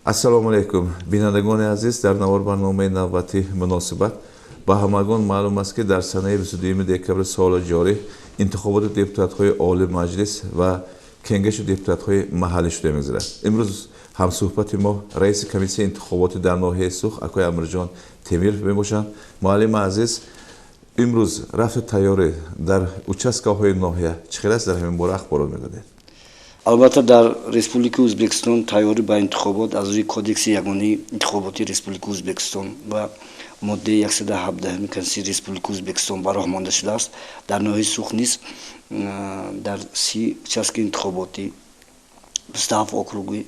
ассалому алейкум бинандагони азиз дар навор барномаи навбати муносибат ба ҳамагон маълум аст ки дар санаи 22 декабри соли ҷорӣ интихоботи депутатҳои оли маҷлис ва кенгаши депутатҳои маҳаллӣ шуда мегузарад. имрӯз ҳамсӯҳбати мо раиси комиссияи интихоботи дар ноҳияи сух акои Амирҷон Темиров мебошанд. муаллими азиз, имрӯз рафти тайёрӣ дар участкаҳои ноҳия чӣ хел аст? дар ҳамин бора ахборот медодед? албатта дар Республикаи Ӯзбекистон тайёрӣ ба интихобот аз рӯи Кодекси ягонаи интихоботи Республикаи Ӯзбекистон ва моддаи 117 Конституцияи Республикаи Ӯзбекистон ба роҳ монда шудааст. дар ноҳияи сух низ дар 30 участки интихоботи 27 округи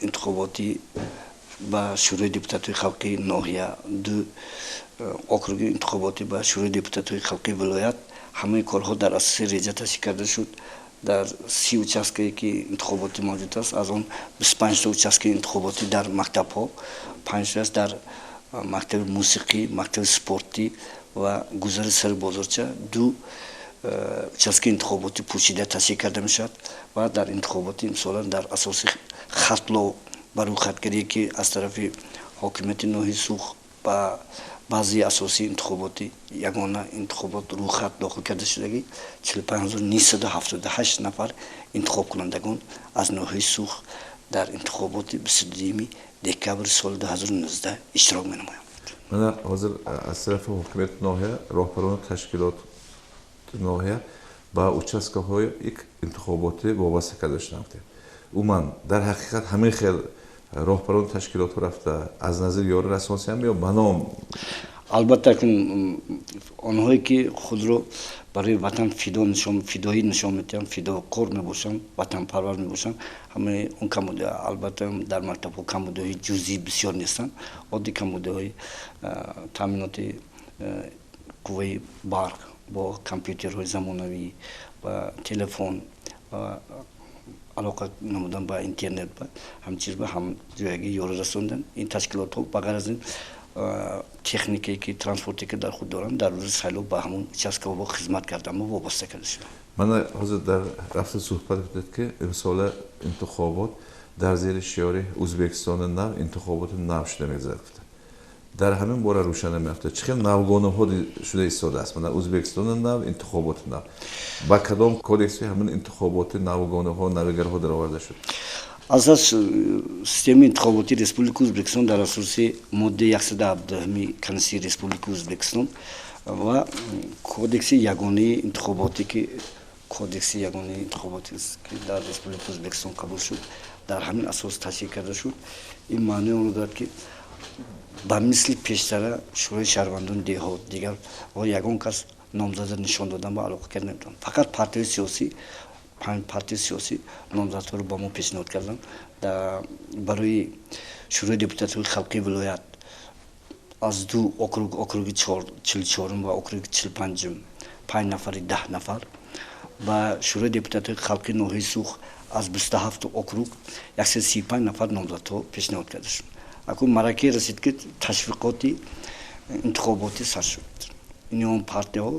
интихоботи ба шӯрои депутатҳои халқи ноҳия, 2 округи интихоботи ба шӯрои депутатҳои халқи вилоят, ҳамаи корҳо дар асоси реҷа ташкил карда шуд. дар 30 участкае ки интихоботи мавҷуд аст, аз он 25 участки интихоботи дар мактабҳо, 5 дар мактаби мусиқӣ, мактаби спортӣ ва гузари сари бозорча, 2 участки интихоботи пӯшида ташкил карда мешавад ва дар интихоботи имсолан дар асоси хатлов ба рӯйхатгарие ки аз тарафи ҳокимияти ноҳияи сух ба баъзи асосии интихоботи ягона интихобот рӯйхат дохил карда шудагӣ 45978 нафар интихобкунандагон аз ноҳияи сух дар интихоботи 22 декабри соли 2019 иштирок менамоянд. мана ҳозир аз тарафи ҳокимияти ноҳия роҳбарони ташкилоти ноҳия ба участкаҳои интихоботӣ вобаста карда шуданд. умуман дар ҳақиқат ҳамин хел роҳбарони ташкилотҳо рафта аз назари ёрӣ расонсиянд ё ба ном? албатта онҳое ки худро барои ватан фидоӣ нишон медиҳанд, фидокор мебошанд, ватанпарвар мебошанд, ҳамаи он камбудиҳо албатта дар мактабҳо камбудиҳои ҷузъӣ бисёр нестанд. оддӣ камбудиҳои таъминоти қувваи барқ бо компютерҳои замонавӣ ва телефон ва алоқа намудан ба интернет ба ҳамин чиз ба ҳамҷоягӣ ёрӣ расонидан. ин ташкилотҳо ба ғайр аз ин техникае ки транспорте ки дар худ доранд, дар рӯзи сайлоб ба ҳамон участкаҳо хизмат кардан ва вобаста карда шуданд. мана ҳозир дар рафти суҳбат гуфтед ки имсола интихобот дар зери шиёри Ӯзбекистони нав, интихоботи нав шуда мегузарад. дар ҳамин бора рӯшан намеафтад чӣ хел навгонаҳо шуда истодааст? мана Ӯзбекистони нав, интихоботи нав ба кадом кодекси ҳамин интихоботи навгонаҳо, навигараҳо дароварда шуд? асас системаи интихоботи Республикаи Ӯзбекистон дар асоси моддаи 117 Конституцияи Республикаи Ӯзбекистон ва кодекси ягонаи интихоботе ки дар Республикаи Ӯзбекистон қабул шуд, дар ҳамин асос ташкил карда шуд. ин маънои он дорад ки ба мисли пештара шӯрои шаҳрвандони деҳот дигар ягон кас номзада нишон додан ба алоқа карда наметавонад. фақат партияи сиёсӣ 5 партияи сиёсӣ номзадҳоро ба мо пешниҳод карданд. барои шӯрои депутатҳои халқи вилоят аз 2 округи 44 ва округи 45 5 нафари 10 нафар, ба шӯрои депутатҳои халқи ноҳияи сух аз 27 округ 135 нафар номзадҳо пешниҳод карда шуд. акун маракае расид ки ташвиқоти интихоботӣ сар шуд. ин он партияҳо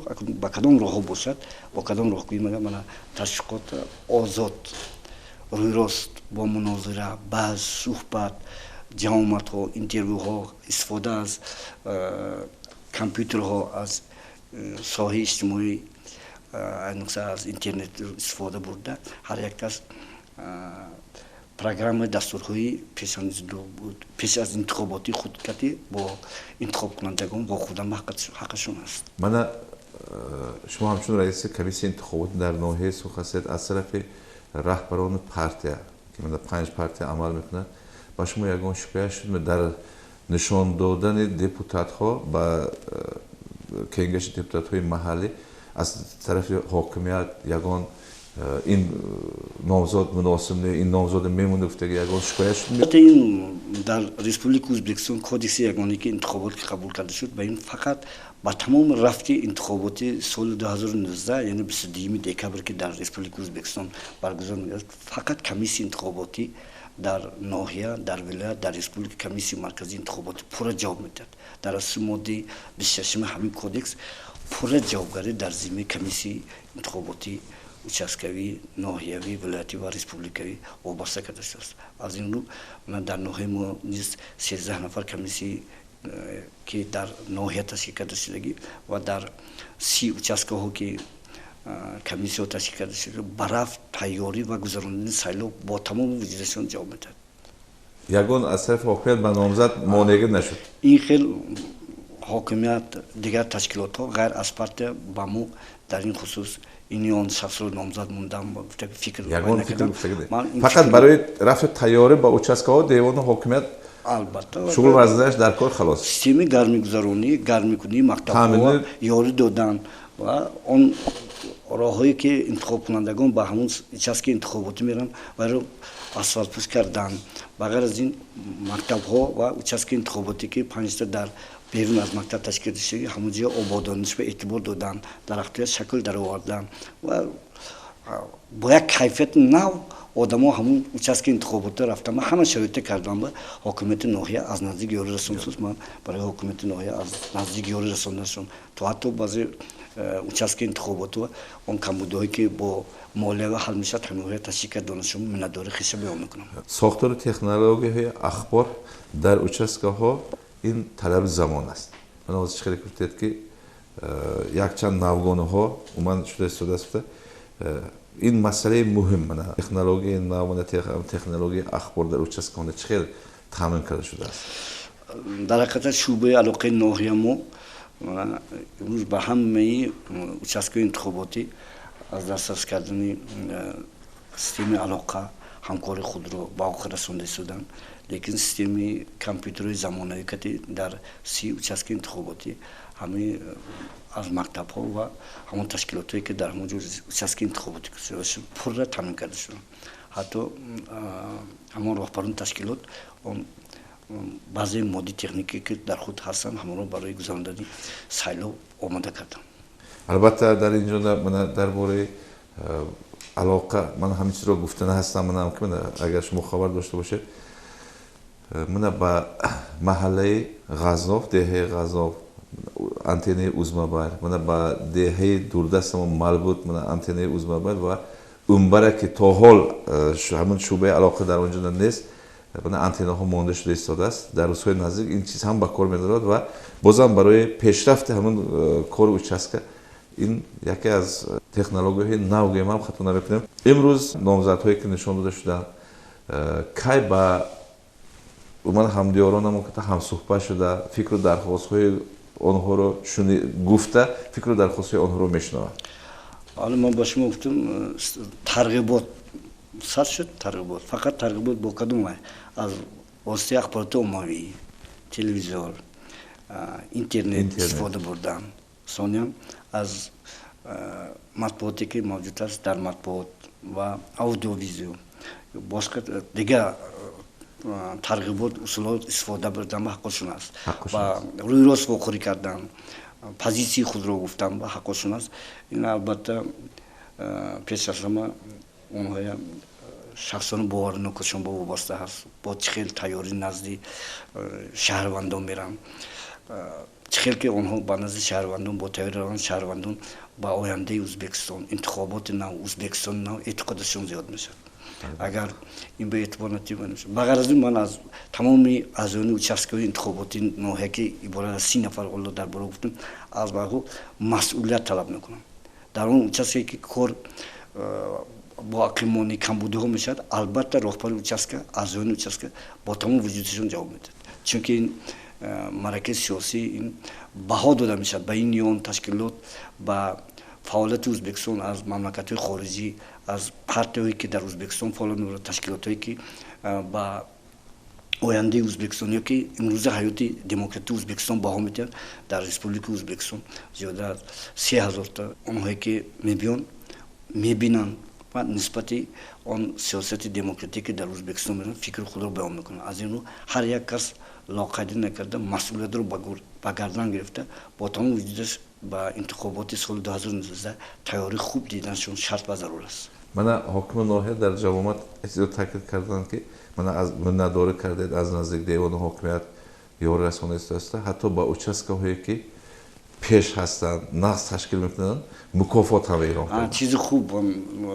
ба кадом роҳҳо бошад, бо кадом роҳгӯӣ мегӯям, мана ташвиқот озод, рӯйрост, бо мунозира, баҳс, суҳбат, ҷамоматҳо, интервюҳо, истифода аз компютерҳо, аз соҳаи иҷтимоӣ, айниқса аз интернет истифода бурда, ҳар як кас программаи дастурҳои пеш аз интихоботи худкатӣ бо интихобкунандагон вохӯрдан ба ҳаққашон аст. мана шумо ҳамчун раиси комиссияи интихоботи дар ноҳияи сух ҳастед. аз тарафи раҳбарони партия ки 5 партия амал мекунад, ба шумо ягон шикоят шуд дар нишон додани депутатҳо ба кенгаши депутатҳои маҳаллӣ аз тарафи ҳокимият ягон ин номзод муносиб не, ин номзод мемонад гуфтаги ягон шикоят шуд? ин дар Республикаи Ӯзбекистон кодекси ягонаи ки интихобот ки қабул карда шуд, ба ин фақат ба тамоми рафти интихоботи соли 2019, яъне 22 декабр ки дар Республикаи Ӯзбекистон баргузор мегардад, фақат комиссияи интихоботи дар ноҳия, дар вилоят, дар республика комиссияи марказии интихоботи пурра ҷавоб медиҳад. дар асоси моддаи 26 ҳамин кодекс пурра ҷавобгарӣ дар зиммаи комиссияи интихоботи участкавӣ ноҳиявӣ вилоятӣ ва республикавӣ вобаста карда шудааст. Аз ин рӯ дар ноҳияи мо низ 13 нафар комиссия ки дар ноҳия ташкил карда шудагӣ ва дар 30 участкаҳо ки комиссияҳо ташкил карда шуда ба рафт тайёрӣ ва гузарондани сайлоб бо тамоми вуҷудашон ҷавоб медиҳад. ягон аз тарафи ҳокимият ба номзад монега нашуд. ин хел ҳокимият дигар ташкилотҳо ғайр аз партия ба мо дар ин хусус ини он шахсро номзад мондан фикр ягон фикр гуфтагиде фақат барои рафти тайёрӣ ба участкаҳо девони ҳокимият албатта шуғул варзидаш дар кор халос. системаи гармигузаронӣ гармикунии мактабҳо ёрӣ додан ва он роҳҳое ки интихобкунандагон ба ҳамон участки интихоботӣ меранд варо асфалтпӯш кардан. Ба ғайр аз ин мактабҳо ва участки интихоботӣ ки 5та дар берун аз мактаб ташкил шудаги ҳамон ҷоя ободониш ва эътибор додан, дарахтҳои шакл даровардан ва бо як кайфияти нав одамо ҳамон участки интихобота рафтан ва ҳама шароитта кардан ба ҳокимияти ноҳия аз наздик ёрӣ расонсуз. Ман барои ҳокимияти ноҳия аз наздик ёрӣ расонданашон то ҳатто баъзе участки интихоботу он камбудҳое ки бо молиява ҳал мешавад ҳамоҳоя ташкил карданашон миннатдорӣ хиша баён мекунам. сохтори технологияҳои ахбор дар участкаҳо ин талаби замон аст. Ман ҳозир чӣ хеле гуфтед ки якчанд навгонаҳо уман шуда истодааст. ин масъалаи муҳим мана технологияи нав мана технологияи ахбор дар участкаҳо чӣ хеле таъмин карда шудааст. дар ҳақиқат шӯъбаи алоқаи ноҳия мо имрӯз ба ҳамаи участкаҳои интихоботӣ аз дастрас кардани системаи алоқа ҳамкори худро ба оқӣ расонда истоданд. лекин системаи компютерҳои замонавӣ кати дар 30 участки интихоботӣ ҳамаи аз мактабҳо ва ҳамон ташкилотҳое ки дар ҳамон ҷо участки интихоботӣ пурра таъмин карда шуданд. ҳатто ҳамон роҳбарони ташкилот он баъзе модди техникӣ ки дар худ ҳастанд ҳамонро барои гузарондани сайлоб омода карданд. албатта дар ин ҷо мана дар бораи алоқа ман ҳамин чизро гуфта наҳастам. манам ки мана агар шумо хабар дошта бошед мана ба маҳаллаи ғазов деҳаи ғазов антеннаи узмобайл мана ба деҳаи дурдастамон малбут мана антеннаи узмобайл ва умбара ки то ҳол ҳамин шӯъбаи алоқа дар он ҷо нест мана антеннаҳо монда шуда истодааст. дар рӯзҳои наздик ин чиз ҳам ба кор медорад ва бозам барои пешрафти ҳамин кори участка ин яке аз технологияҳои нав гӯям хато намекунем. имрӯз номзадҳое ки нишон дода шуданд кай ба ман ҳамдиёронамон ҳамсуҳбат шуда фикру дархостҳои онҳоро гуфта фикру дархостҳои онҳоро мешунаванд. ҳали ман ба шумо гуфтам тарғибот сар шуд. тарғибот фақат тарғибот бо кадом аз воситаи ахбороти оммавӣ телевизор интернет истифода бурдан. сониян аз матбуоте ки мавҷуд аст дар матбуот ва аудиовизио бошқа дигар тарғибот усулот истифода бурдан ба ҳаққошон аст ва рӯйрост вохӯрӣ кардан позитсияи худро гуфтан ба ҳаққошон аст. ин албатта пеш аз ҳама онҳоя шахсони боваринокашон ба вобаста ҳаст бо чӣ хел тайёрӣ назди шаҳрвандон меранд чӣ хел ки онҳо ба назди шаҳрвандон бо тайёрӣ раванд шаҳрвандон ба ояндаи Ӯзбекистон интихоботи нав Ӯзбекистони нав эътиқодашон зиёд мешавад. агар ин ба эътибор натиба намешавад. ба ғайр аз ин ман аз тамоми аъзоёни участкаҳои интихоботии ноҳия ки иборат аз 30 нафар оло дар бора гуфтем аз барҳо масъулият талаб мекунам. дар он участке ки кор бо ақлимонӣ камбудиҳо мешавад албатта роҳбари участка аъзоёни участка бо тамоми вуҷудашон ҷавоб медиҳад. чунки ин маракаи сиёсӣ ин баҳо дода мешавад ба ин он ташкилот ба фаъолияти Ӯзбекистон аз мамлакатҳои хориҷӣ аз партияҳое ки дар Ӯзбекистон фаъолият мебаранд ташкилотҳое ки ба ояндаи Ӯзбекистон ё ки имрӯза ҳаёти демократии Ӯзбекистон баҳо медиҳанд. дар республикаи Ӯзбекистон зиёда аз 3000 та онҳое ки мебинанд ва нисбати он сиёсати демократие ки дар Ӯзбекистон меравад фикри худро баён мекунанд. аз ин рӯ ҳар як кас лоқайдӣ накарда масъулиятро ба гардан гирифта бо тамоми вуҷудаш ба интихоботи соли 2019 тайёрӣ хуб диданашон шарт ва зарур аст. мана ҳокими ноҳия дар ҷавомат таъкид карданд ки мана аз миннатдорӣ кардед аз наздик девони ҳокимият ёрӣ расонда истодаста ҳатто ба участкаҳое ки پیش هستند نقص تشکیل میکنن مکافات هم ایران کنند. چیز خوب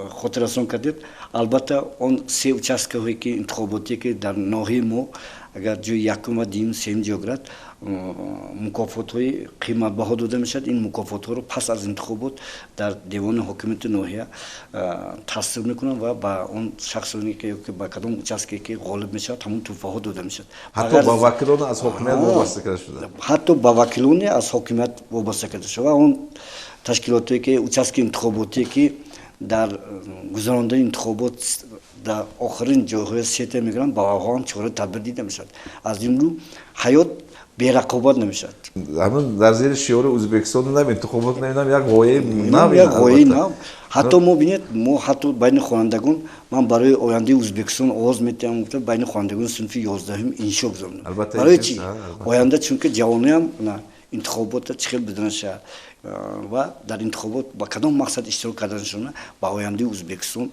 خاطراتون کردید. البته اون سه участка هایی که انتخاباتی که در ناحیه ما اگر جو یکم و دیم سیم جوگرات مکافات های قیمت بها داده میشد. این مکافات ها رو پس از انتخابات در دیوان حاکمیت ناحیه تصویب میکنن و با اون شخصانی که با کدام участка که غالب میشد همون توفه ها داده میشد. حتی با وکیلان از حاکمیت وابسته کرده شده. حتی با وکیلان از حاکمیت وابسته کرده شده. اون تشکیلاتی که участка انتخاباتی که در گذرانده انتخابات در آخرین جاهای سیت میگرن با آقایان چهره تدبیر دیده میشد. از این رو حیات بی رقابت نمیشد. همون در زیر شعار ازبکستان نم انتخابات نمیدونم یک غایه نم یک غایه نم. حتی ما بینید ما حتی بین خوانندگان من برای آینده ازبکستان آواز میتونم گفتم بین خوانندگان صنف 11 انشا بزنم. برای چی؟ آینده چون که جوانی هم نه انتخابات چخیل بدونشه و در انتخابات با کدام مقصد اشتراک کردنشون با آینده ازبکستان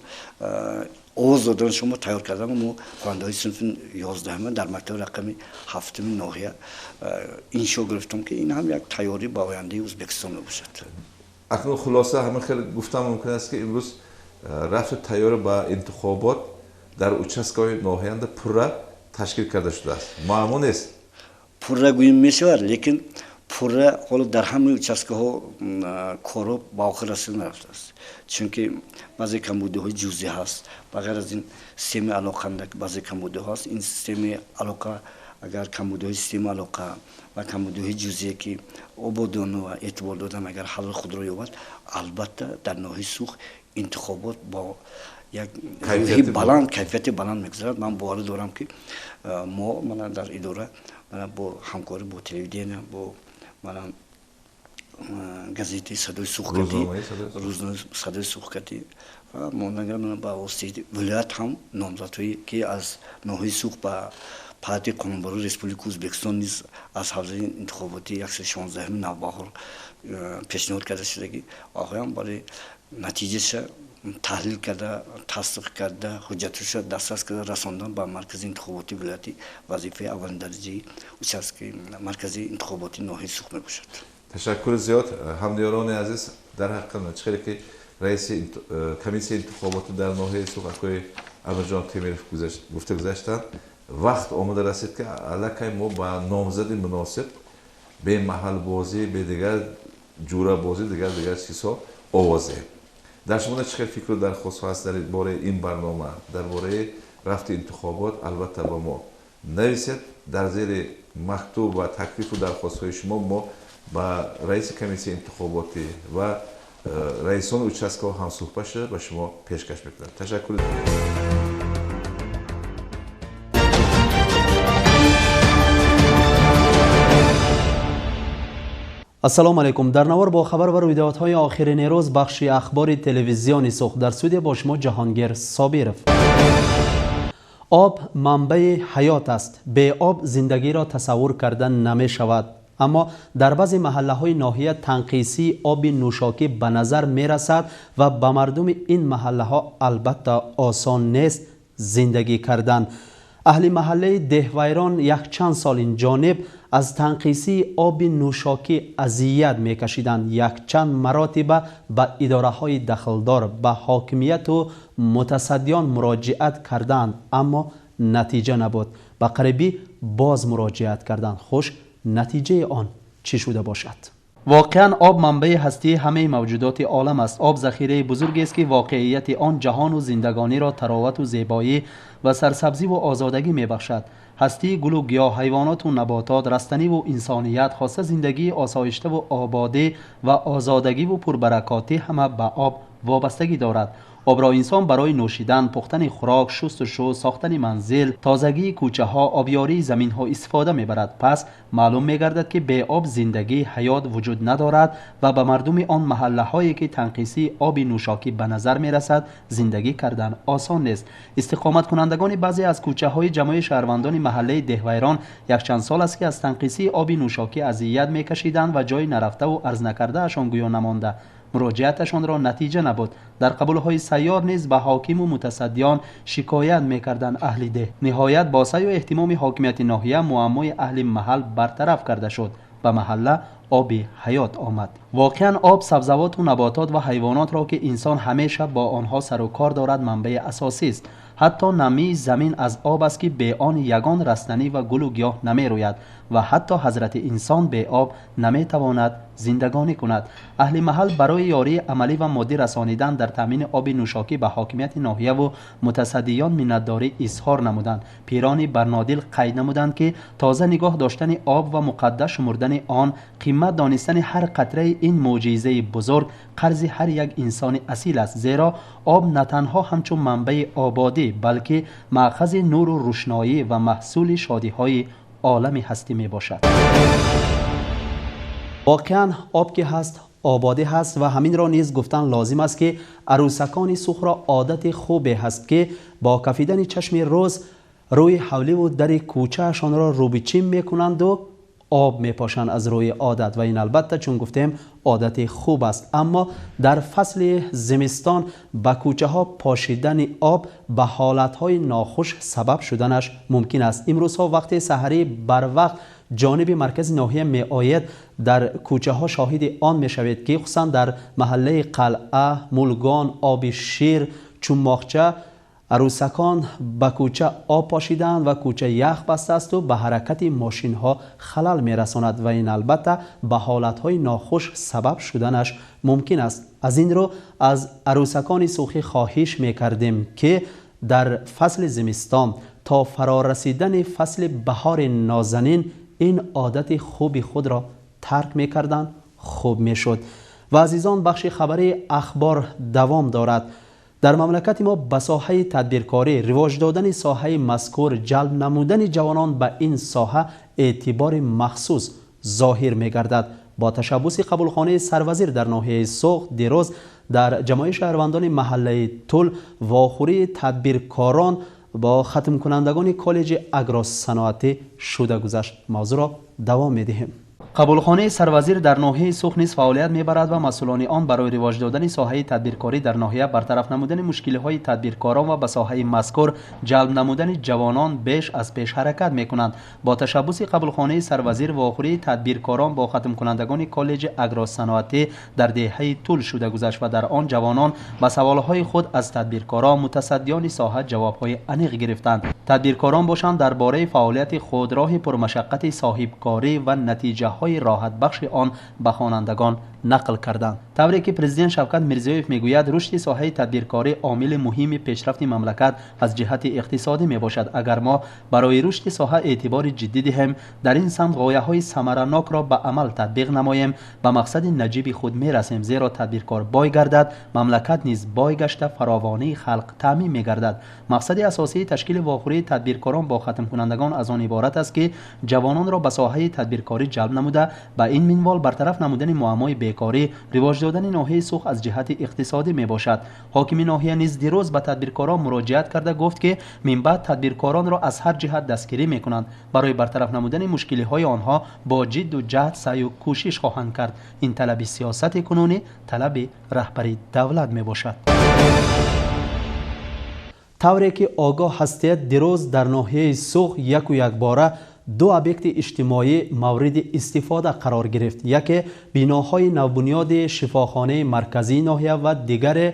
آواز دادن شما تیار کردن. ما خواننده صنف 11 در مکتب رقمی 7 ناحیه انشا گرفتم که این هم یک تیاری با آینده ازبکستان باشد. اکنون خلاصه همه خیلی گفتم ممکن است که امروز رفت تیار با انتخابات در участкهای ناحیه پره تشکیل کرده شده است. معمول است. پره گوییم میشود لیکن پره حالا در همه участка ها کارو با آخر رسید نرفته است. چون که بعضی کمبودی های جزئی هست. بغیر از این سیستم علاقه که بعضی کمبودی هست. این سیستم علاقه اگر کمبودی های سیستم علاقه و کمبودی های جزئی که آبادان و اعتبار دادن اگر حل خود را یابد البته در ناحیه سوخت انتخابات با یک کیفیت بلند میگذرد. من باور دارم که من در اداره با همکاری با تلویزیون با گازیته صدای سوخکتی روزنامه صدای سوخکتی و من با واسطه ولایت هم نامزدهایی که از ناحیه سوخت با پارتی قانونبری ریسپوبلیک ازبکستان نیز از حوزه انتخاباتی 116 نوبهار پیشنهاد کرده شده که آقایان برای نتیجهش تحلیل کرده تصدیق کرده حجتش دسترس کرده رساندن به مرکز انتخاباتی ولایتی وظیفه اولین درجه участка مرکزی انتخاباتی ناحیه سوخت میباشد. تشکر زیاد همدیاران عزیز. در حق نچخیلی که رئیس کمیسیون انتخابات در ناحیه سوخت اکوی امرجان تیمیرف گفته گذاشتند وقت آمده رسید که علاقه ما با نامزد مناسب به محل بازی به دیگر جوره بازی دیگر چیزها آوازه. در شما چه فکر و درخواست هست در باره این برنامه درباره رفت انتخابات البته با ما نویسید در زیر مکتوب و تکلیف و درخواست های شما ما با رئیس کمیسیون انتخاباتی و رئیسان участка ها هم صحبت شده به شما پیشکش میکنم. تشکر. السلام علیکم. در نوار با خبر و رویدادهای آخرین روز بخش اخبار تلویزیونی سوخت. در استودیو با شما جهانگیر صابرف. آب منبع حیات است. به آب زندگی را تصور کردن نمی شود. اما در بعضی محله های ناحیه تنقیسی آب نوشاکی به نظر می رسد و به مردم این محله ها البته آسان نیست زندگی کردن. اهل محله دهویران یک چند سال این جانب از تنقیسی آب نوشاکی اذیت میکشیدند. یک چند مراتب به اداره های دخلدار به حاکمیت و متصدیان مراجعت کردند اما نتیجه نبود. به قریبی باز مراجعت کردند. خوش نتیجه آن چی شده باشد؟ واقعا آب منبع هستی همه موجودات عالم است. آب ذخیره بزرگی است که واقعیت آن جهان و زندگانی را تراوت و زیبایی و سرسبزی و آزادگی میبخشد. هستی گل و گیاه، حیوانات و نباتات، رستنی و انسانیت، خواسته زندگی آسایشته و آبادی و آزادگی و پربرکاتی همه به آب وابستگی دارد. آب را انسان برای نوشیدن، پختن خوراک، شست و شو، ساختن منزل، تازگی کوچه ها، آبیاری زمین ها استفاده میبرد. پس معلوم میگردد که به آب زندگی حیات وجود ندارد و به مردم آن محله هایی که تنقیسی آب نوشاکی به نظر میرسد زندگی کردن آسان نیست. استقامت کنندگان بعضی از کوچه های جمعی شهروندان محله دهویران یک چند سال است که از تنقیسی آب نوشاکی اذیت میکشیدند و جای نرفته و عرض نکرده اشان گویا نمانده. مراجعتشان را نتیجه نبود. در قبولهای سیار نیز به حاکم و متصدیان شکایت میکردند اهل ده. نهایت با سعی و اهتمام حاکمیت ناحیه معمای اهل محل برطرف کرده شد. به محله آب حیات آمد. واقعا آب سبزوات و نباتات و حیوانات را که انسان همیشه با آنها سر و کار دارد منبع اساسی است. حتی نمی زمین از آب است که به آن یگان رستنی و گل و گیاه نمی روید و حتی حضرت انسان به آب نمی تواند زندگانی کند. اهل محل برای یاری عملی و مادی رسانیدن در تامین آب نوشاکی به حاکمیت ناحیه و متصدیان منتداری اظهار نمودند. پیرانی برنادل قید نمودند که تازه نگاه داشتن آب و مقدس شمردن آن، قیمت دانستن هر قطره این معجزه بزرگ قرض هر یک انسان اصیل است، زیرا آب نه تنها همچون منبع آبادی بلکه مأخذ نور و روشنایی و محصول شادی های عالم هستی می باشد. واقعا آب که هست آبادی هست و همین را نیز گفتن لازم است که عروسکان سرخ را عادت خوبی هست که با کفیدن چشم روز روی حوله و در کوچه اشان را روبچین می کنند و آب می پاشند از روی عادت و این البته چون گفتیم عادت خوب است. اما در فصل زمستان به کوچه ها پاشیدن آب به حالت های ناخوش سبب شدنش ممکن است. امروز ها وقت سحری بر وقت جانب مرکز ناحیه می آید، در کوچه ها شاهد آن می شوید که خصوصا در محله قلعه، مولگان، آب شیر، چونماخچه عروسکان به کوچه آب پاشیدند و کوچه یخ بسته است و به حرکت ماشین ها خلل می رساند و این البته به حالت های ناخوش سبب شدنش ممکن است. از این رو از عروسکان سرخ خواهش می کردیم که در فصل زمستان تا فرا رسیدن فصل بهار نازنین این عادت خوبی خود را ترک می کردند خوب می شد. و عزیزان بخش خبری اخبار دوام دارد. در مملکت ما به ساحه تدبیرکاری رواج دادن ساحه مذکور جلب نمودن جوانان به این ساحه اعتبار مخصوص ظاهر می گردد. با تشبث قبولخانه سروزیر در ناحیه سوخ دیروز در جمعیت شهروندان محله تل واخوری تدبیرکاران با ختم کنندگان کالج اگرو صنعتی شده گذشت. موضوع را دوام می دهیم. قبولخانه سروزیر در ناحیه سوخ نیز فعالیت می‌برد و مسئولان آن برای رواج دادن ساحه تدبیرکاری در ناحیه برطرف نمودن مشکل‌های تدبیرکاران و به ساحه مذکور جلب نمودن جوانان بیش از پیش حرکت می‌کنند. با تشبث قبولخانه سروزیر واخوری تدبیرکاران با ختم کنندگان کالج اگرو صنعتی در دهه طول شده گذشت و در آن جوانان به سوال‌های خود از تدبیرکاران متصدیان ساحه جواب‌های عمیق گرفتند. تدبیرکاران باشند درباره فعالیت خودراه پرمشقت صاحبکاری و نتیجه های راحت بخش آن به خوانندگان نقل کردند. طوری که پرزیدنت شوکت میرزیویف میگوید رشد ساحه تدبیرکاری عامل مهم پیشرفت مملکت از جهت اقتصادی می باشد. اگر ما برای رشد ساحه اعتبار جدی دهیم، در این سمت غایه های ثمرناک را به عمل تطبیق نماییم، به مقصد نجیب خود می رسیم، زیرا تدبیرکار بای گردد مملکت نیز بای گشته فراوانی خلق تامین می گردد. مقصد اساسی تشکیل واخوری تدبیرکاران با ختم کنندگان از آن عبارت است که جوانان را به ساحه تدبیرکاری جلب نموده به این منوال برطرف نمودن معمای بیکاری، رواج دادن ناحیه سوخ از جهت اقتصادی می باشد. حاکم ناحیه نیز دیروز به تدبیرکاران مراجعت کرده گفت که من بعد تدبیرکاران را از هر جهت دستگیری می کنند. برای برطرف نمودن مشکلی های آنها با جد و جهد سعی و کوشش خواهند کرد. این طلب سیاست کنونی طلب رهبری دولت می باشد. طوری که آگاه هستید دیروز در ناحیه سوخ یک باره دو ابیکت اجتماعی مورد استفاده قرار گرفت. یکی بناهای نوبنیاد شفاخانه مرکزی ناحیه و دیگر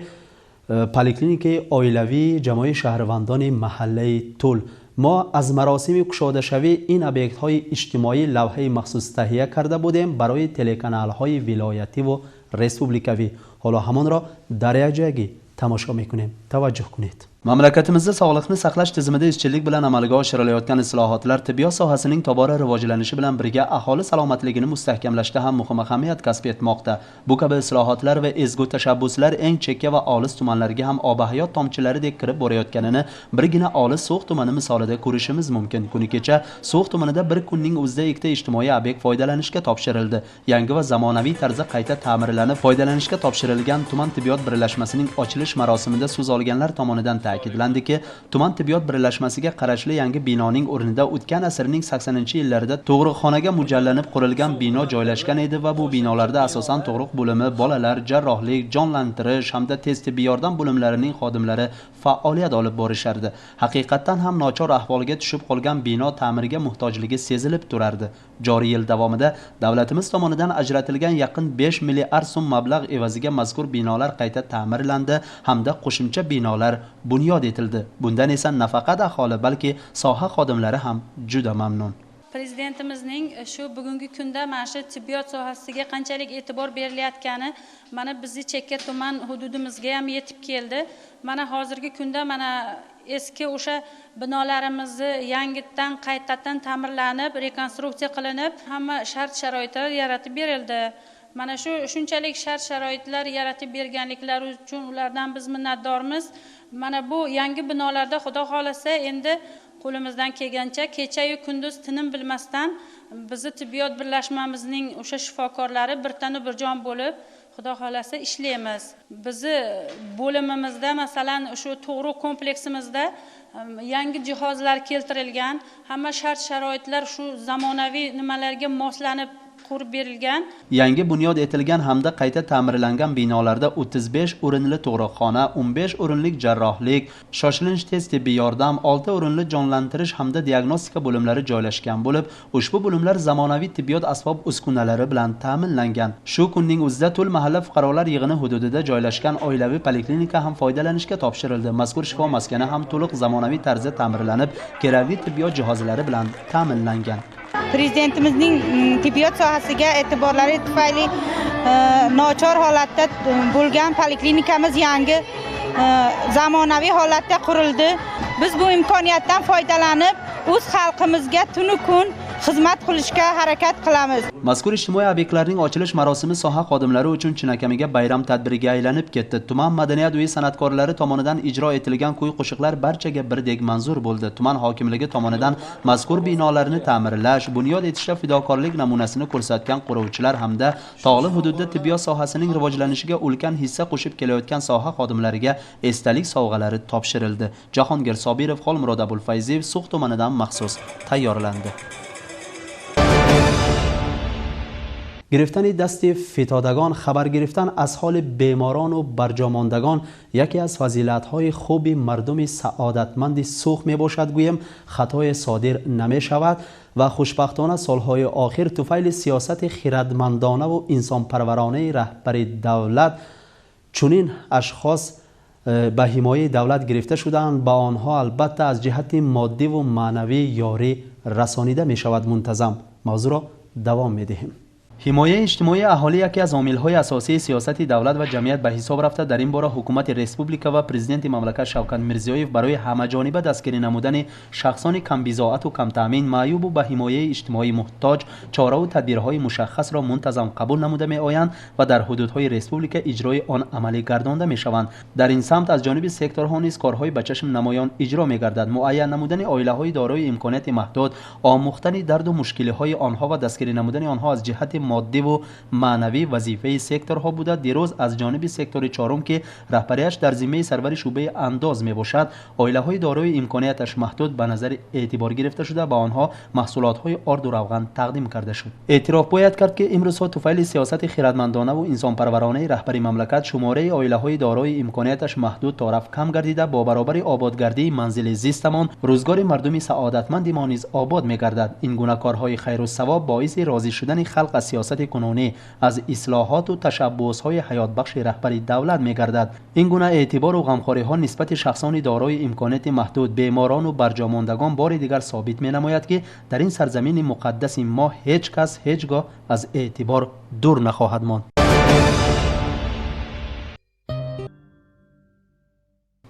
پلیکلینیک عائلوی جمعیت شهروندان محله تل. ما از مراسم گشاده شوی این ابیکت های اجتماعی لوحه مخصوص تهیه کرده بودیم برای تلکانال های ولایتی و ریسپوبلیکوی. حالا همان را در یک تماشا میکنیم. توجه کنید. Mamlakatimizda sog'liqni saqlash tizimida izchillik bilan amalga oshirilayotgan islohotlar tibbiyot sohasining tobora rivojlanishi bilan birga aholi salomatligini mustahkamlashda ham muhim ahamiyat kasb etmoqda. Bu kabi islohotlar va ezgu tashabbuslar eng chekka va olis tumanlarga ham ob hayot tomchilaridek kirib borayotganini birgina olis So'x tumani misolida ko'rishimiz mumkin. Kuni kecha So'x tumanida bir kunning o'zida ikkita ijtimoiy obyekt foydalanishga topshirildi. Yangi va zamonaviy tarzda qayta ta'mirlanib foydalanishga topshirilgan tuman tibbiyot birlashmasining ochilish marosimida so'z olganlar tomonidan ta'kidlandi ki tuman tibbiyot birlashmasiga qarashli yangi binoning o'rnida o'tgan asrning 80-yillarida tug'ruqxonaga mo'ljallanib qurilgan bino joylashgan edi va bu binolarda asosan tug'ruq bo'limi, bolalar, jarrohlik, jonlantirish hamda tez tibbiy yordam bo'limlarining xodimlari faoliyat olib borishardi. Haqiqatan ham nochor ahvolga tushib qolgan bino ta'mirga muhtojligi sezilib turardi. Joriy yil davomida davlatimiz tomonidan ajratilgan yaqin 5 milliard so'm mablag' evaziga mazkur binolar qayta ta'mirlandi hamda qo'shimcha binolar bunyod etildi. Bundan esa nafaqat aholi, balki soha xodimlari ham juda mamnun. Prezidentimizning shu bugungi kunda mana shu tibbiyot sohasiga qanchalik e'tibor berilayotgani mana bizni chekka tuman hududimizga ham yetib keldi. Mana hozirgi kunda mana eski o'sha binolarimizni yangitdan qaytadan ta'mirlanib, rekonstruksiya qilinib, hamma shart-sharoitlar yaratib berildi. Mana shu shunchalik shart-sharoitlar yaratib berganliklari uchun ulardan biz minnatdormiz. Mana bu yangi binolarda xudo xolasa endi qo'limizdan kelgancha kecha-yu kunduz tinim bilmasdan bizni tibbiyot birlashmamizning o'sha shifokorlari birtanu birjon bo'lib xudo xolasa ishlaymiz. Bizni bo'limimizda masalan shu tug'ruq kompleksimizda yangi jihozlar keltirilgan, hamma shart-sharoitlar shu zamonaviy nimalarga moslanib qurib berilgan. Yangi bunyod etilgan hamda qayta ta'mirlangan binolarda 35 o'rinli tug'ruqxona, 15 o'rinlik jarrohlik, shoshilinch tez tibbiy yordam, 6 o'rinli jonlantirish hamda diagnostika bo'limlari joylashgan bo'lib, ushbu bo'limlar zamonaviy tibbiyot asbob uskunalari bilan ta'minlangan. Shu kunning o'zida Tul mahalla fuqarolar yig'ini hududida joylashgan oilaviy poliklinika ham foydalanishga topshirildi. Mazkur shifo maskani ham to'liq zamonaviy tarzda ta'mirlanib, kerakli tibbiyot jihozlari bilan ta'minlangan. Prezidentimizning tibbiyot sohasiga e'tiborlari tufayli nochor holatda bo'lgan poliklinikamiz yangi zamonaviy holatda qurildi. Biz bu imkoniyatdan foydalanib, o'z xalqimizga tunu kun xizmat qilishga harakat qilamiz. Mazkur ijtimoiy obyektlarning ochilish marosimi soha xodimlari uchun chinakamiga bayram tadbiriga aylanib ketdi. Tuman madaniyat uyi san'atkorlari tomonidan ijro etilgan kuy-qo'shiqlar barchaga birdek manzur bo'ldi. Tuman hokimligi tomonidan mazkur binolarni ta'mirlash, bunyod etishda fidokorlik namunasini ko'rsatgan quruvchilar hamda tog'li hududda tibbiyot sohasining rivojlanishiga ulkan hissa qo'shib kelayotgan soha xodimlariga esdalik sovg'alari topshirildi. Jahongir Sobirov, Xolmurod Abulfayziyev, So'x tumanidan maxsus tayyorlandi. گرفتن دست فتادگان، خبر گرفتن از حال بیماران و برجاماندگان یکی از فضیلت‌های خوب مردم سعادتمند سوخ می باشد. گویم خطای صادر نمی شود و خوشبختانه سالهای آخر طفیل سیاست خردمندانه و انسان پرورانه رهبر دولت چنین اشخاص به حمایه دولت گرفته شدند. با آنها البته از جهت مادی و معنوی یاری رسانیده می شود. منتظم موضوع را دوام می دهیم. حمایه اجتماعی اهالی یکی از عامل‌های اساسی سیاست دولت و جمعیت به حساب رفته. در این باره حکومت ریسپوبلیکا و پرزیدنت مملکت شوکت میرزیویف برای همه‌جانبه دستگیری نمودن شخصان کم بضاعت و کم تامین، معیوب و به حمایه اجتماعی محتاج چاره و تدبیرهای مشخص را منتظم قبول نموده می‌آیند و در حدودهای ریسپوبلیکا اجرای آن عملی گردانده می‌شوند. در این سمت از جانب سکتورها نیز کارهای به چشم نمایان اجرا می‌گردد. معین نمودن عائله‌های دارای امکانات محدود، آموختن درد و مشکل‌های آنها و دستگیری نمودن آنها از جهت مادی و معنوی وظیفه سکتورها بوده. دیروز از جانب سکتور چهارم که رهبریش در ذمه سرور شعبه انداز می باشد، عائله‌های دارای امکاناتش محدود به نظر اعتبار گرفته شده، با آنها محصولات‌های آرد و روغن تقدیم کرده شد. اعتراف باید کرد که امروزها طفیل سیاست خردمندانه و انسان پرورانه رهبر مملکت شماره عائله‌های دارای امکاناتش محدود طرف کم گردیده. با برابر آبادگردی منزل زیستمان، روزگار مردم سعادتمند ما نیز آباد می‌گردد. این گونه کارهای خیر و ثواب باعث راضی شدن خلق از سیاست کنونی، از اصلاحات و تشبث‌های حیات بخش رهبر دولت می‌گردد. این گونه اعتبار و غمخوری‌ها نسبت شخصان دارای امکانات محدود، بیماران و برجاماندگان بار دیگر ثابت می‌نماید که در این سرزمین مقدس ما هیچ کس هیچگاه از اعتبار دور نخواهد ماند.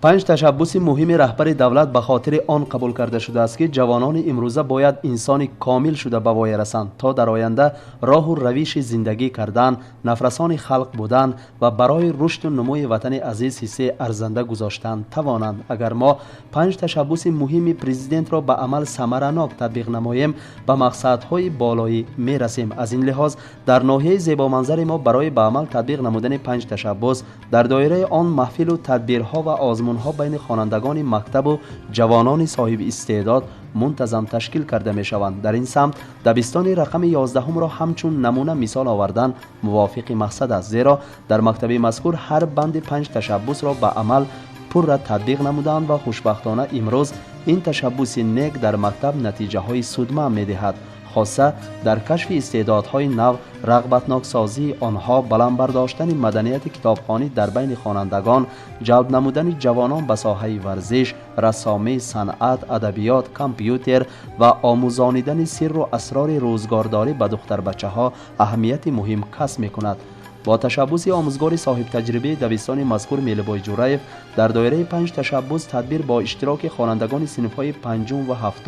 5 تشبث مهم رهبر دولت به خاطر آن قبول کرده شده است که جوانان امروزه باید انسان کامل شده به وای رسند تا در آینده راه و روش زندگی کردن، نفرسان خلق بودن و برای رشد و نموی وطن عزیز حصه ارزنده گذاشتن توانند. اگر ما 5 تشبث مهم پرزیدنت را به عمل ثمرناک تطبیق نماییم، به مقصدهای بالایی می رسیم. از این لحاظ در ناحیه زیبا منظر ما برای به عمل تطبیق نمودن 5 تشبث در دایره آن محفل و تدبیرها و آزمایش‌ها سازمان‌ها بین خوانندگان مکتب و جوانان صاحب استعداد منتظم تشکیل کرده می‌شوند. در این سمت دبستان رقم 11 را همچون نمونه مثال آوردن موافق مقصد است، زیرا در مکتب مذکور هر بند 5 تشبس را به عمل پر را تطبیق نمودند و خوشبختانه امروز این تشبس نیک در مکتب نتیجه های صدمه می‌دهد. خاصه در کشف استعدادهای نو، رغبتناک سازی آنها، بلند برداشتن مدنیت کتابخوانی در بین خوانندگان، جلب نمودن جوانان به ساحه ورزش، رسامی، صنعت، ادبیات، کامپیوتر و آموزانیدن سر و اسرار روزگارداری به دختر بچه ها اهمیت مهم کسب می‌کند. با تشبس آموزگار صاحب تجربه دبستان مذکور میلبای جورایف در دایره 5 تشبس تدبیر با اشتراک خوانندگان صنف‌های 5 و 7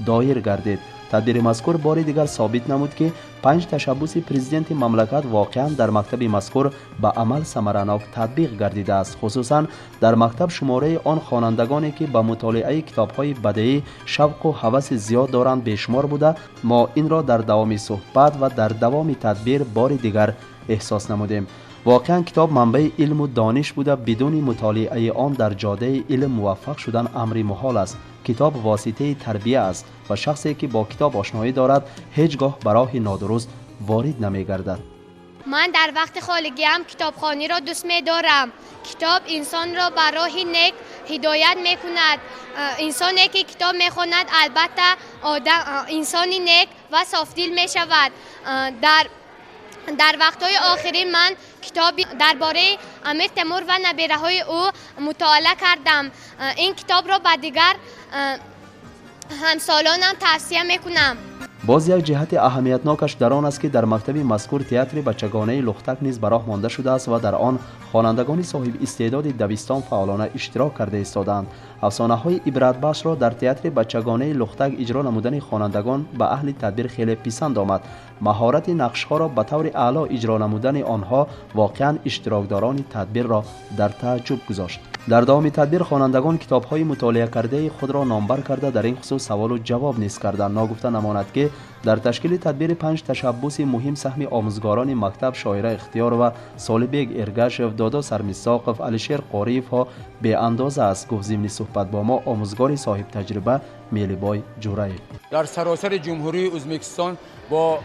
دایر گردید. تدبیر مذکور بار دیگر ثابت نمود که 5 تشبس پرزیدنت مملکت واقعا در مکتب مذکور به عمل ثمرناک تطبیق گردیده است. خصوصا در مکتب شماره آن خوانندگانی که به مطالعه کتاب‌های بدیعی شوق و هوس زیاد دارند بیشمار بوده. ما این را در دوام صحبت و در دوام تدبیر بار دیگر احساس نمودیم. واقعا کتاب منبع علم و دانش بوده، بدون مطالعه آن در جاده علم موفق شدن امری محال است. کتاب واسطه تربیه است و شخصی که با کتاب آشنایی دارد هیچگاه به راه نادرست وارد نمی‌گردد. من در وقت خالگیم کتابخوانی را دوست می‌دارم. کتاب انسان را به راه نیک هدایت می‌کند. انسانی که کتاب می‌خواند البته انسانی نیک و صافدل می‌شود. در وقت‌های آخری من کتابی درباره امیر تیمور و نبیره‌های او مطالعه کردم. این کتاب را به دیگر همسالانم توصیه می‌کنم. باز یک جهت اهمیتناکش در آن است که در مکتب مذکور تئاتر بچگانه لختک نیز به راه مانده شده است و در آن خوانندگان صاحب استعداد دبستان فعالانه اشتراک کرده ایستادند. افسانه‌های عبرت بخش را در تئاتر بچگانه لختک اجرا نمودن خوانندگان به اهل تدبیر خیلی پسند آمد. مهارت نقش‌ها را به طور اعلی اجرا نمودن آنها واقعا اشتراکداران تدبیر را در تعجب گذاشت. در دوام تدبیر خوانندگان کتاب‌های مطالعه کرده خود را نامبر کرده در این خصوص سوال و جواب نیز کردند. ناگفته نماند که در تشکیل تدبیر 5 تشبس مهم سهم آموزگاران مکتب شاعره اختیار و سالبیگ ارگشف، دادا سرمیساقف، علیشیر قاریف ها به اندازه است. گفت ضمن صحبت با ما آموزگار صاحب تجربه میلیبای جورایف. در سراسر جمهوری ازبکستان با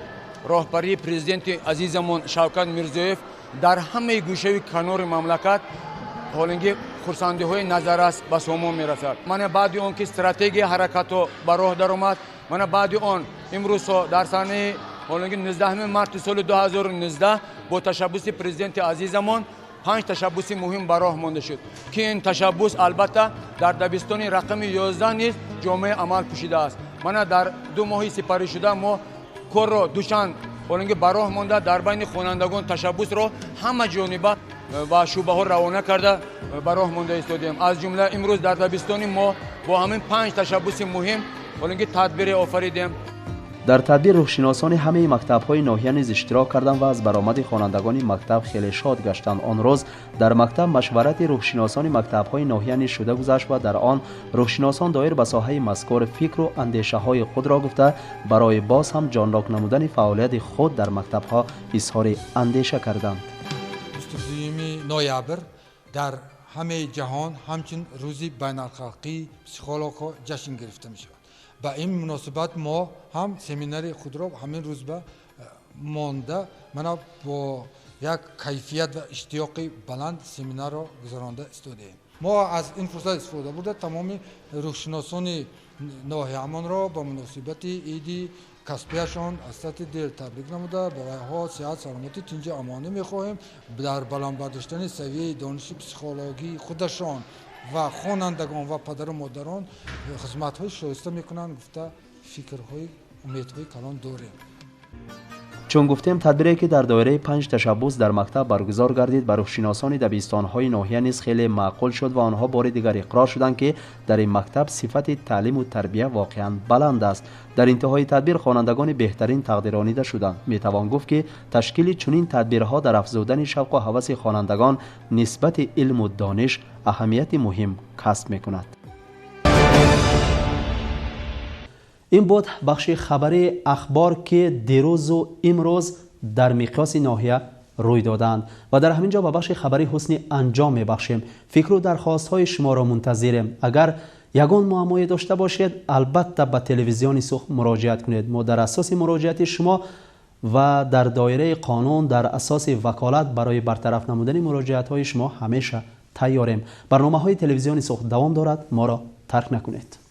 راهبری پرزیدنت عزیزمون شوکت میرزویف در همه گوشه کنار مملکت حالانکه خرسندی های نظر است به سامون میرسد. من بعد اون که استراتژی حرکت و به راه در آمد، من بعد اون امروز در سال حالانکه 19 مارس سال 2019 با تشبس پرزیدنت عزیزمون 5 تشبس مهم به راه مانده شد که این تشبس البته در دبستان رقم 11 نیز جامعه عمل پوشیده است. من در 2 ماه سپاری شده ما کار را دوشان حالانکه به راه مانده در بین خوانندگان تشبس را همه جانبه و شعبه ها روانه کرده به راه مانده ایستادیم. از جمله امروز در دبستان ما با همین 5 تشبس مهم حالانکه تدبیر آفریدیم. در تدبیر روحشناسان همه مکتب‌های ناحیه نیز اشتراک کردند و از برآمد خوانندگان مکتب خیلی شاد گشتند. آن روز در مکتب مشورت روحشناسان مکتب‌های ناحیه نیز شده گذشت و در آن روحشناسان دایر به ساحه مذکور فکر و اندیشه‌های خود را گفته برای باز هم جانلاک نمودن فعالیت خود در مکتب‌ها اظهار اندیشه کردند. 22 نوامبر در همه جهان همچنین روزی بین‌المللی پسیخولوژها جشن گرفته می‌شود. با این مناسبت ما هم سمینار خود را همین روز به مانده من با یک کیفیت و اشتیاق بلند سمینار را گذرانده استودیم. ما از این فرصت استفاده برده تمام روحشناسان ناحیه‌مان را با مناسبت عید کسبیشان از سطح دل تبریک نموده برای ها صحت سلامتی تنج امانی می‌خواهیم. در بلند برداشتن سویه دانش پسیخولوژی خودشان و خوانندگان و پدر و مادران خدمت‌های شایسته می‌کنند. گفته فکرهای امیدهای کلان داریم. چون گفتیم تدبیری که در دایره 5 تشبس در مکتب برگزار گردید بر روحشناسان دبستان‌های ناحیه نیز خیلی معقول شد و آنها بار دیگر اقرار شدند که در این مکتب صفت تعلیم و تربیه واقعا بلند است. در انتهای تدبیر خوانندگان بهترین تقدیرانیده شدند. میتوان گفت که تشکیل چنین تدبیرها در افزودن شوق و هوس خوانندگان نسبت علم و دانش اهمیت مهم کسب می‌کند. این بود بخش خبری اخبار که دیروز و امروز در مقیاس ناحیه روی دادند و در همین جا به بخش خبری حسنی انجام میبخشیم. فکر و درخواست های شما را منتظریم. اگر یگان معمایی داشته باشید البته به تلویزیون سوخ مراجعت کنید. ما در اساس مراجعت شما و در دایره قانون در اساس وکالت برای برطرف نمودن مراجعت های شما همیشه تیاریم. برنامه های تلویزیون سوخ دوام دارد، ما را ترک نکنید.